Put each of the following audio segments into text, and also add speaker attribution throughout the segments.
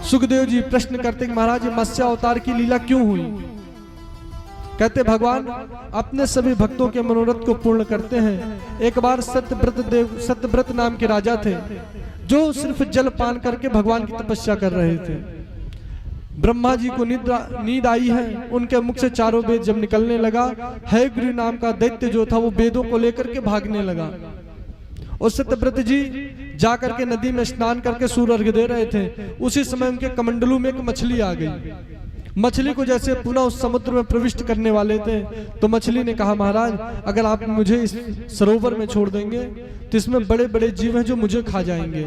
Speaker 1: सुखदेव जी प्रश्न करते कि महाराज मत्स्य अवतार की लीला क्यों हुई? कहते भगवान अपने सभी भक्तों के मनोरथ को पूर्ण करते हैं। एक बार सत्यव्रत नाम के राजा थे जो सिर्फ जल पान करके भगवान की तपस्या कर रहे थे। ब्रह्मा जी को नींद आई है। उनके मुख से चारों वेद जब निकलने लगा, हयग्रीव नाम का दैत्य जो था वो वेदों को लेकर के भागने लगा। और सत्यव्रत जी जाकर के नदी में स्नान करके सूर्य अर्घ्य दे रहे थे। उसी समय उनके कमंडलू में एक मछली आ गई। मछली को जैसे पुनः उस समुद्र में प्रविष्ट करने वाले थे तो मछली ने कहा महाराज अगर आप मुझे इस सरोवर में छोड़ देंगे तो इसमें बड़े बड़े जीव हैं जो मुझे खा जाएंगे।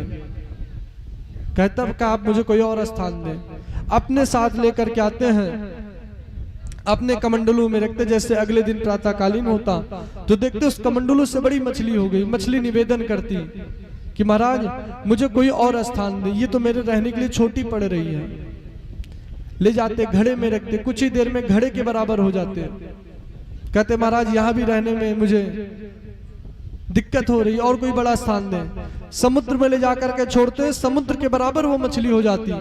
Speaker 1: कहता कि आप मुझे कोई और स्थान दें। अपने साथ लेकर के आते हैं, अपने कमंडलू में रखते। जैसे अगले दिन प्रातःकालीन होता तो देखते उस कमंडलू से बड़ी मछली हो गई। मछली निवेदन करती कि महाराज मुझे कोई और स्थान दे, ये तो मेरे रहने के लिए छोटी पड़ रही है। ले जाते घड़े में रखते, कुछ ही देर में घड़े के बराबर हो जाते। कहते महाराज यहाँ भी रहने में मुझे दिक्कत हो रही, और कोई बड़ा स्थान दे। समुद्र में ले जाकर के छोड़ते, समुद्र के बराबर वो मछली हो जाती।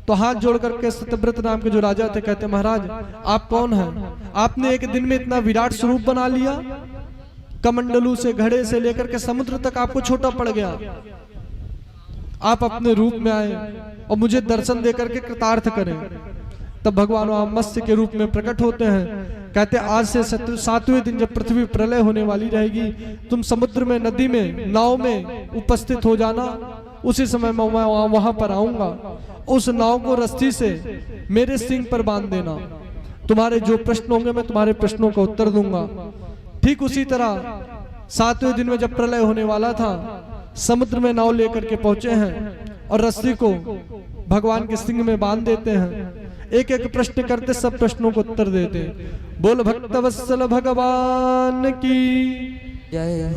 Speaker 1: तो हाथ जोड़ करके सत्यव्रत नाम के जो राजा थे कहते महाराज आप कौन हैं? आपने एक दिन में इतना विराट स्वरूप बना लिया, कमंडलू से घड़े से लेकर के समुद्र तक आपको छोटा पड़ गया। आप अपने रूप में आए और मुझे दर्शन देकर के कृतार्थ करें। तब भगवान वहां मत्स्य के रूप में प्रकट होते हैं। कहते आज से 7वें दिन जब पृथ्वी प्रलय होने वाली रहेगी तुम समुद्र में, नदी में, नाव में उपस्थित हो जाना। उसी समय मैं वहां पर आऊंगा। उस नाव को रस्सी से मेरे सिंग पर बांध देना। तुम्हारे जो प्रश्न होंगे मैं तुम्हारे प्रश्नों का उत्तर दूंगा। ठीक उसी तरह 7वें दिन में जब प्रलय होने वाला था समुद्र में नाव लेकर के पहुंचे हैं और रस्सी को भगवान के सिंग में बांध देते हैं। एक एक प्रश्न करते, सब प्रश्नों को उत्तर देते। बोल भक्तवत्सल भगवान की जय।